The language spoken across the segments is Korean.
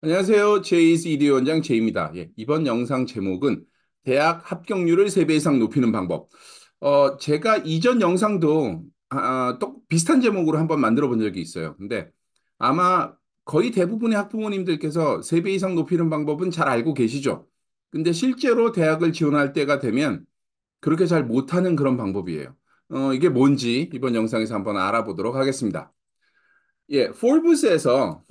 안녕하세요. 제이스 이대원장 제이입니다. 예, 이번 영상 제목은 대학 합격률을 3배 이상 높이는 방법. 제가 이전 영상도 또 비슷한 제목으로 한번 만들어 본 적이 있어요. 근데 아마 거의 대부분의 학부모님들께서 3배 이상 높이는 방법은 잘 알고 계시죠? 근데 실제로 대학을 지원할 때가 되면 그렇게 잘 못하는 그런 방법이에요. 이게 뭔지 이번 영상에서 한번 알아보도록 하겠습니다. 예, 포브스에서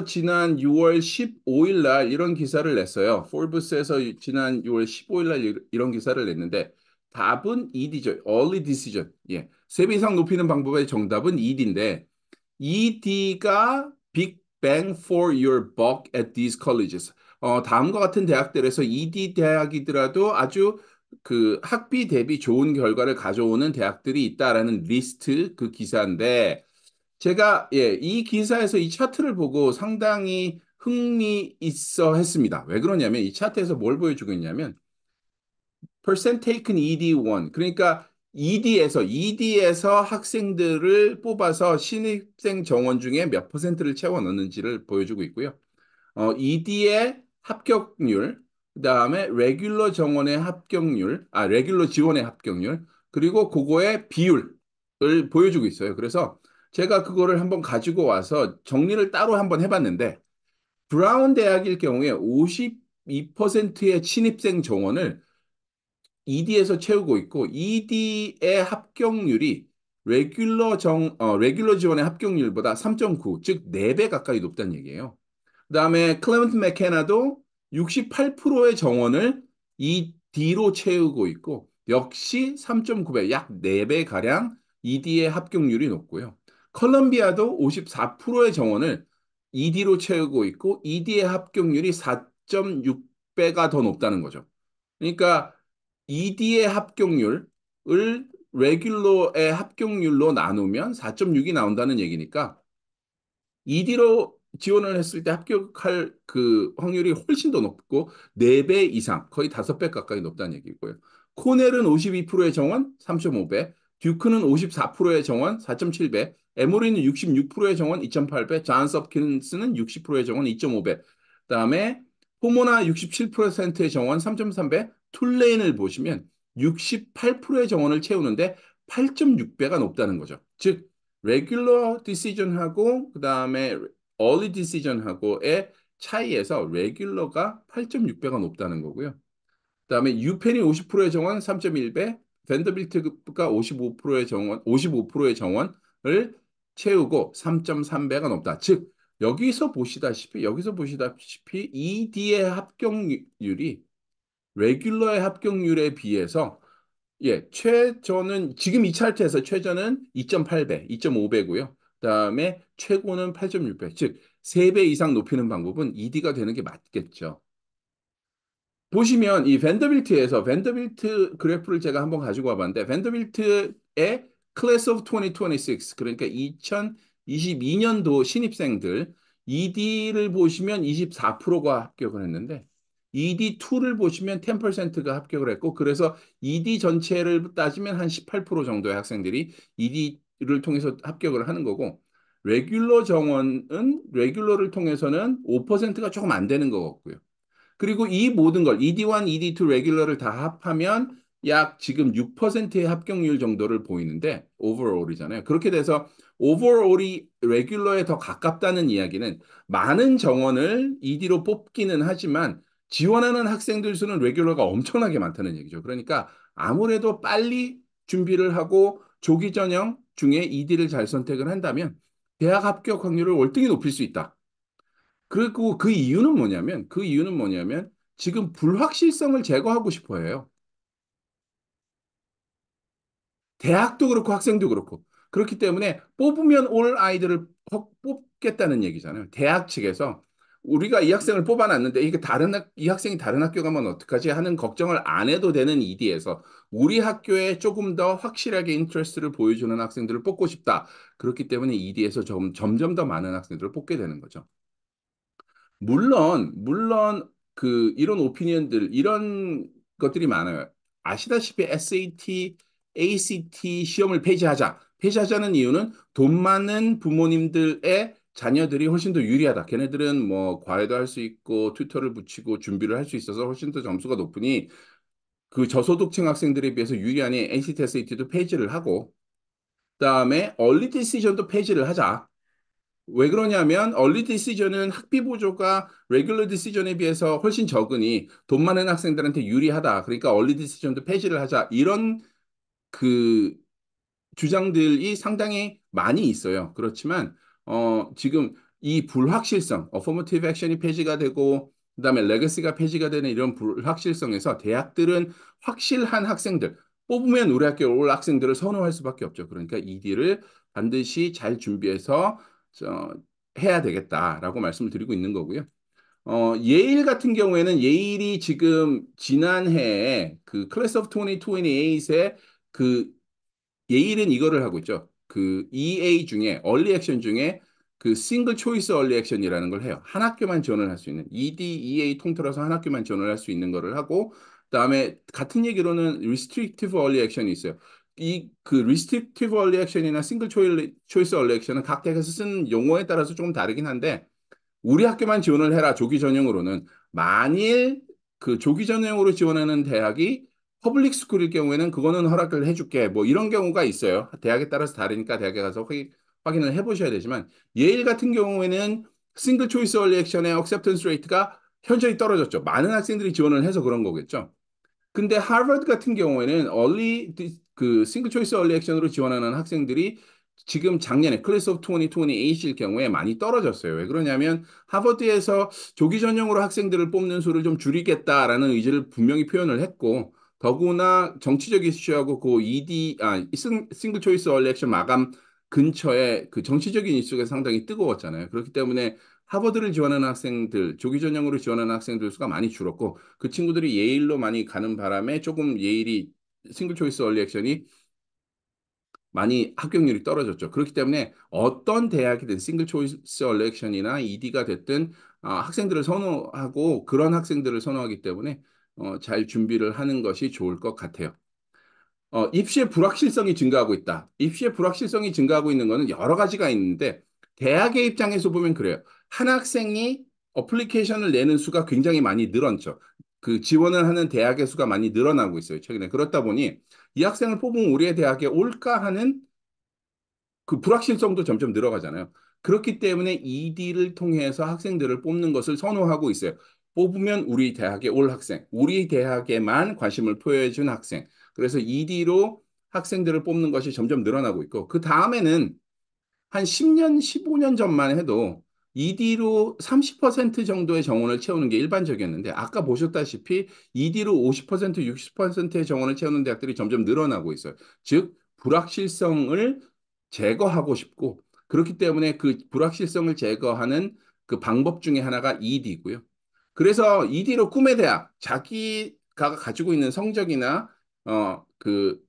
지난 6월 15일 날 이런 기사를 냈어요. 포브스에서 지난 6월 15일 날 이런 기사를 냈는데 답은 ED죠. Early Decision. 예. 세배 이상 높이는 방법의 정답은 ED인데 ED가 Big Bang for your buck at these colleges. 다음과 같은 대학들에서 ED 대학이더라도 아주 그 학비 대비 좋은 결과를 가져오는 대학들이 있다라는 리스트 그 기사인데 제가 이 기사에서 이 차트를 보고 상당히 흥미 있어 했습니다. 왜 그러냐면 이 차트에서 뭘 보여주고 있냐면 percent taken ED1 그러니까 ED에서 학생들을 뽑아서 신입생 정원 중에 몇 퍼센트를 채워 넣는지를 보여주고 있고요. ED의 합격률, 그다음에 레귤러 지원의 합격률, 그리고 그거의 비율을 보여주고 있어요. 그래서 제가 그거를 한번 가지고 와서 정리를 따로 한번 해봤는데, 브라운 대학일 경우에 52%의 신입생 정원을 ED에서 채우고 있고, ED의 합격률이 레귤러 지원의 합격률보다 3.9, 즉 4배 가까이 높다는 얘기예요. 그다음에 클레멘트 맥케나도 68%의 정원을 ED로 채우고 있고 역시 3.9배, 약 4배 가량 ED의 합격률이 높고요. 컬럼비아도 54%의 정원을 ED로 채우고 있고 ED의 합격률이 4.6배가 더 높다는 거죠. 그러니까 ED의 합격률을 레귤러의 합격률로 나누면 4.6이 나온다는 얘기니까 ED로 지원을 했을 때 합격할 그 확률이 훨씬 더 높고 4배 이상, 거의 5배 가까이 높다는 얘기고요. 코넬은 52%의 정원 3.5배, 듀크는 54%의 정원 4.7배, 에모리는 66%의 정원 2.8배, 존스 홉킨스는 60%의 정원 2.5배. 그다음에 포모나 67%의 정원 3.3배, 툴레인을 보시면 68%의 정원을 채우는데 8.6배가 높다는 거죠. 즉 레귤러 디시전하고 그다음에 얼리 디시전하고의 차이에서 레귤러가 8.6배가 높다는 거고요. 그다음에 유펜이 50%의 정원 3.1배, 밴더빌트가 55%의 정원을 채우고 3.3배가 높다. 즉 여기서 보시다시피 ED의 합격률이 레귤러의 합격률에 비해서 저는 지금 이 차트에서 최저는 2.8배, 2.5배고요. 그다음에 최고는 8.6배. 즉, 3배 이상 높이는 방법은 ED가 되는 게 맞겠죠. 보시면 이 밴더빌트 그래프를 제가 한번 가지고 와봤는데 밴더빌트의 Class of 2026 그러니까 2022년도 신입생들 ED를 보시면 24%가 합격을 했는데 ED2를 보시면 10%가 합격을 했고 그래서 ED 전체를 따지면 한 18% 정도의 학생들이 ED를 통해서 합격을 하는 거고 레귤러를 통해서는 5%가 조금 안 되는 것 같고요. 그리고 이 모든 걸 ED1, ED2 레귤러를 다 합하면 약 지금 6%의 합격률 정도를 보이는데 오버올이잖아요. 그렇게 돼서 오버올이 레귤러에 더 가깝다는 이야기는 많은 정원을 ED로 뽑기는 하지만 지원하는 학생들 수는 레귤러가 엄청나게 많다는 얘기죠. 그러니까 아무래도 빨리 준비를 하고 조기 전형 중에 ED를 잘 선택을 한다면 대학 합격 확률을 월등히 높일 수 있다. 그리고 그 이유는 뭐냐면 지금 불확실성을 제거하고 싶어 해요. 대학도 그렇고 학생도 그렇고. 그렇기 때문에 뽑으면 올 아이들을 뽑겠다는 얘기잖아요. 대학 측에서 우리가 이 학생을 뽑아놨는데 이 학생이 다른 학교 가면 어떡하지 하는 걱정을 안 해도 되는 ED에서 우리 학교에 조금 더 확실하게 인트레스트를 보여주는 학생들을 뽑고 싶다. 그렇기 때문에 ED에서 점점 더 많은 학생들을 뽑게 되는 거죠. 물론 이런 오피니언들 이런 것들이 많아요. 아시다시피 SAT, ACT 시험을 폐지하자는 이유는 돈 많은 부모님들의 자녀들이 훨씬 더 유리하다. 걔네들은 뭐 과외도 할 수 있고 튜터를 붙이고 준비를 할 수 있어서 훨씬 더 점수가 높으니 그 저소득층 학생들에 비해서 유리하니 NCT, SAT도 폐지를 하고 그다음에 얼리 디시전도 폐지를 하자. 왜 그러냐면 얼리 디시전은 학비 보조가 레귤러 디시전에 비해서 훨씬 적으니 돈 많은 학생들한테 유리하다. 그러니까 얼리 디시전도 폐지를 하자. 이런 그 주장들이 상당히 많이 있어요. 그렇지만 지금 이 불확실성, 어포머티브 액션이 폐지가 되고 그다음에 레거시가 폐지가 되는 이런 불확실성에서 대학들은 확실한 학생들, 뽑으면 우리 학교에 올 학생들을 선호할 수밖에 없죠. 그러니까 이디를 반드시 잘 준비해서 저, 해야 되겠다라고 말씀을 드리고 있는 거고요. 예일 같은 경우에는 예일이 지금 지난해에 그 클래스 오브 2028에 그 예일은 이거를 하고 있죠. 그 EA 중에 얼리 액션 중에 그 싱글 초이스 얼리 액션이라는 걸 해요. 한 학교만 지원을 할 수 있는 ED, EA 통틀어서 한 학교만 지원을 할 수 있는 거를 하고 그다음에 같은 얘기로는 리스트릭티브 얼리 액션이 있어요. 이 그 리스트릭티브 얼리 액션이나 싱글 초이스 얼리 액션은 각 대학에서 쓰는 용어에 따라서 조금 다르긴 한데 우리 학교만 지원을 해라. 조기 전형으로는 만일 그 조기 전형으로 지원하는 대학이 퍼블릭 스쿨일 경우에는 그거는 허락을 해줄게. 뭐 이런 경우가 있어요. 대학에 따라서 다르니까 대학에 가서 확인을 해보셔야 되지만 예일 같은 경우에는 싱글 초이스 얼리 액션의 액셉턴스 레이트가 현저히 떨어졌죠. 많은 학생들이 지원을 해서 그런 거겠죠. 근데 하버드 같은 경우에는 그 싱글 초이스 얼리 액션으로 지원하는 학생들이 지금 작년에 클래스 오브 2028일 경우에 많이 떨어졌어요. 왜 그러냐면 하버드에서 조기 전형으로 학생들을 뽑는 수를 좀 줄이겠다라는 의지를 분명히 표현을 했고 더구나 정치적 이슈하고 그 싱글 초이스 얼리 액션 마감 근처에 그 정치적인 이슈가 상당히 뜨거웠잖아요. 그렇기 때문에 하버드를 지원하는 학생들, 조기 전형으로 지원하는 학생들 수가 많이 줄었고 그 친구들이 예일로 많이 가는 바람에 조금 예일이 싱글 초이스 얼리 액션이 많이 합격률이 떨어졌죠. 그렇기 때문에 어떤 대학이든 싱글 초이스 얼리 액션이나 ED가 됐든 학생들을 선호하고 그런 학생들을 선호하기 때문에 잘 준비를 하는 것이 좋을 것 같아요. 입시의 불확실성이 증가하고 있다. 입시의 불확실성이 증가하고 있는 것은 여러 가지가 있는데 대학의 입장에서 보면 그래요. 한 학생이 어플리케이션을 내는 수가 굉장히 많이 늘었죠. 그 지원을 하는 대학의 수가 많이 늘어나고 있어요. 최근에. 그렇다 보니 이 학생을 뽑으면 우리의 대학에 올까 하는 그 불확실성도 점점 늘어가잖아요. 그렇기 때문에 ED를 통해서 학생들을 뽑는 것을 선호하고 있어요. 뽑으면 우리 대학에 올 학생, 우리 대학에만 관심을 표해준 학생. 그래서 ED로 학생들을 뽑는 것이 점점 늘어나고 있고, 그 다음에는 한 10년, 15년 전만 해도 ED로 30% 정도의 정원을 채우는 게 일반적이었는데, 아까 보셨다시피 ED로 50%, 60%의 정원을 채우는 대학들이 점점 늘어나고 있어요. 즉, 불확실성을 제거하고 싶고, 그렇기 때문에 그 불확실성을 제거하는 그 방법 중에 하나가 ED고요. 그래서 ED로 꿈의 대학, 자기가 가지고 있는 성적이나 그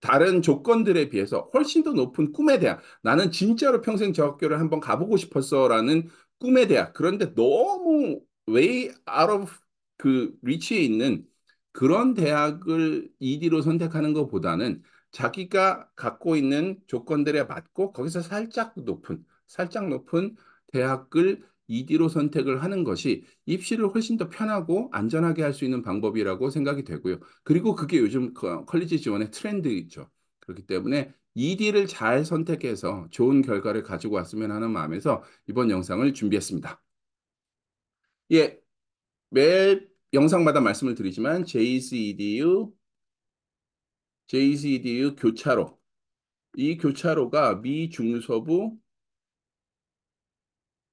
다른 조건들에 비해서 훨씬 더 높은 꿈의 대학. 나는 진짜로 평생 저 학교를 한번 가보고 싶었어라는 꿈의 대학. 그런데 너무 way out of 그 리치에 있는 그런 대학을 ED로 선택하는 것보다는 자기가 갖고 있는 조건들에 맞고 거기서 살짝 높은 대학을 ED로 선택을 하는 것이 입시를 훨씬 더 편하고 안전하게 할 수 있는 방법이라고 생각이 되고요. 그리고 그게 요즘 컬리지 지원의 트렌드이죠. 그렇기 때문에 ED를 잘 선택해서 좋은 결과를 가지고 왔으면 하는 마음에서 이번 영상을 준비했습니다. 예, 매 영상마다 말씀을 드리지만 JCEDU 교차로. 이 교차로가 미 중서부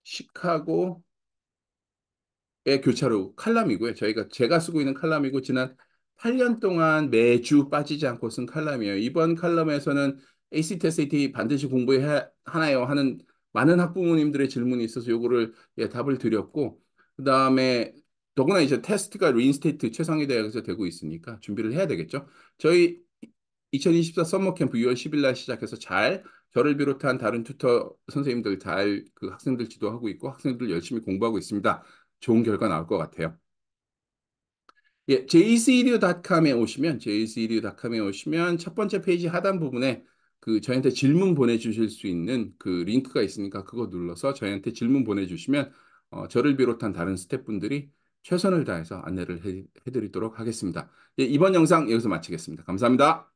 시카고 의 교차로 칼럼이고요. 제가 쓰고 있는 칼럼이고 지난 8년 동안 매주 빠지지 않고 쓴 칼럼이에요. 이번 칼럼에서는 ACT, SAT 반드시 공부해야 하나요? 하는 많은 학부모님들의 질문이 있어서 요거를 답을 드렸고 그다음에 더구나 이제 테스트가 리인스테이트 최상위 대학에서 되고 있으니까 준비를 해야 되겠죠. 저희 2024 썸머 캠프 6월 10일 날 시작해서 잘 저를 비롯한 다른 튜터 선생님들 잘 그 학생들 지도하고 있고 학생들 열심히 공부하고 있습니다. 좋은 결과 나올 것 같아요. 예, jcedu.com에 오시면 첫 번째 페이지 하단 부분에 그 저희한테 질문 보내주실 수 있는 그 링크가 있으니까 그거 눌러서 저희한테 질문 보내주시면 저를 비롯한 다른 스태프분들이 최선을 다해서 안내를 해드리도록 하겠습니다. 예, 이번 영상 여기서 마치겠습니다. 감사합니다.